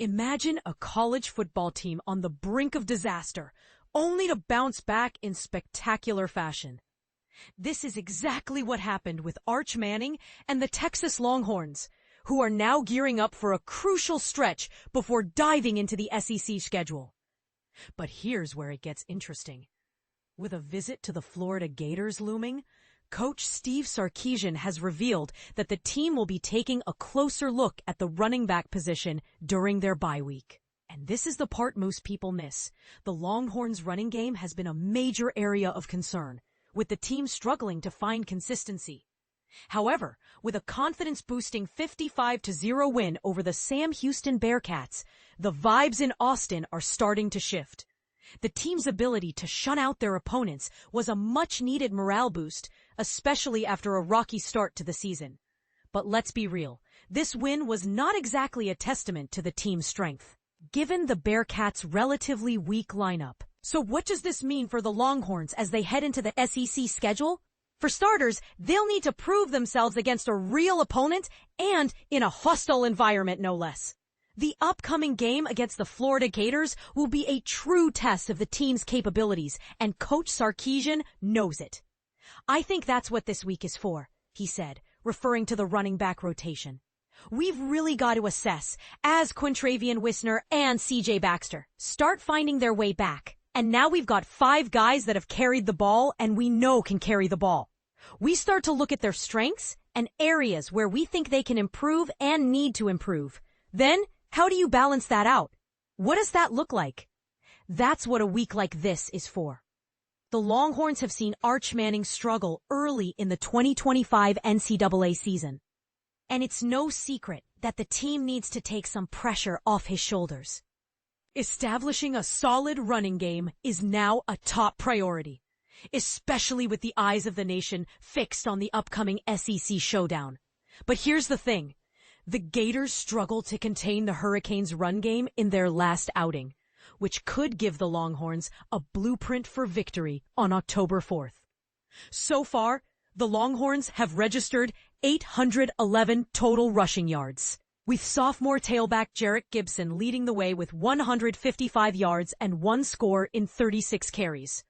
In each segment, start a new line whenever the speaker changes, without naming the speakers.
Imagine a college football team on the brink of disaster, only to bounce back in spectacular fashion. This is exactly what happened with Arch Manning and the Texas Longhorns, who are now gearing up for a crucial stretch before diving into the SEC schedule. But here's where it gets interesting. With a visit to the Florida Gators looming, Coach Steve Sarkisian has revealed that the team will be taking a closer look at the running back position during their bye week. And this is the part most people miss. The Longhorns' running game has been a major area of concern, with the team struggling to find consistency. However, with a confidence-boosting 55-0 win over the Sam Houston Bearcats, the vibes in Austin are starting to shift. The team's ability to shut out their opponents was a much-needed morale boost, especially after a rocky start to the season. But let's be real, this win was not exactly a testament to the team's strength, given the Bearcats' relatively weak lineup. So what does this mean for the Longhorns as they head into the SEC schedule? For starters, they'll need to prove themselves against a real opponent and in a hostile environment, no less. The upcoming game against the Florida Gators will be a true test of the team's capabilities, and Coach Sarkisian knows it. I think that's what this week is for, he said, referring to the running back rotation. We've really got to assess, as Quintravian Wisner and CJ Baxter start finding their way back. And now we've got 5 guys that have carried the ball and we know can carry the ball. We start to look at their strengths and areas where we think they can improve and need to improve. Then, how do you balance that out? What does that look like? That's what a week like this is for. The Longhorns have seen Arch Manning struggle early in the 2025 NCAA season. And it's no secret that the team needs to take some pressure off his shoulders. Establishing a solid running game is now a top priority, especially with the eyes of the nation fixed on the upcoming SEC showdown. But here's the thing. The Gators struggled to contain the Hurricanes' run game in their last outing, which could give the Longhorns a blueprint for victory on October 4th. So far, the Longhorns have registered 811 total rushing yards, with sophomore tailback Jarek Gibson leading the way with 155 yards and 1 score in 36 carries.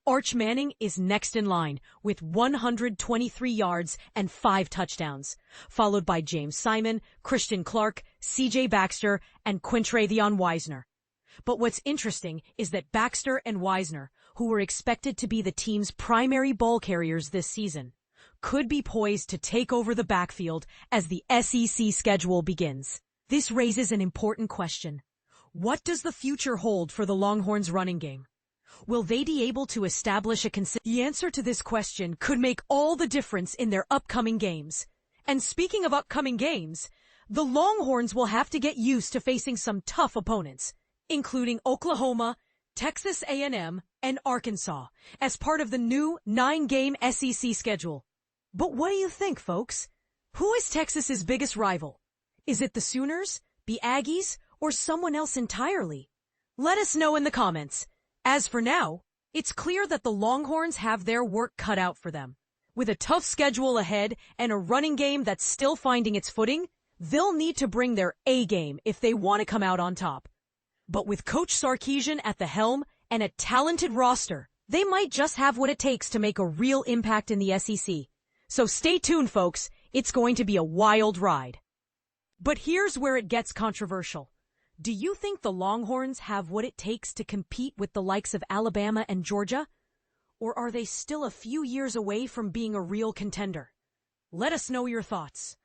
Arch Manning is next in line with 123 yards and 5 touchdowns, followed by James Simon, Christian Clark, CJ Baxter, and Quintravian Wisner. But what's interesting is that Baxter and Wisner, who were expected to be the team's primary ball carriers this season, could be poised to take over the backfield as the SEC schedule begins. This raises an important question. What does the future hold for the Longhorns' running game? Will they be able to establish a The answer to this question could make all the difference in their upcoming games. And speaking of upcoming games, the Longhorns will have to get used to facing some tough opponents, including Oklahoma, Texas A&M, and Arkansas, as part of the new 9-game SEC schedule. But what do you think, folks? Who is Texas's biggest rival? Is it the Sooners, the Aggies, or someone else entirely? Let us know in the comments. As for now, it's clear that the Longhorns have their work cut out for them. With a tough schedule ahead and a running game that's still finding its footing, they'll need to bring their A game if they want to come out on top. But with Coach Sarkisian at the helm and a talented roster, they might just have what it takes to make a real impact in the SEC. So stay tuned, folks. It's going to be a wild ride. But here's where it gets controversial. Do you think the Longhorns have what it takes to compete with the likes of Alabama and Georgia? Or are they still a few years away from being a real contender? Let us know your thoughts.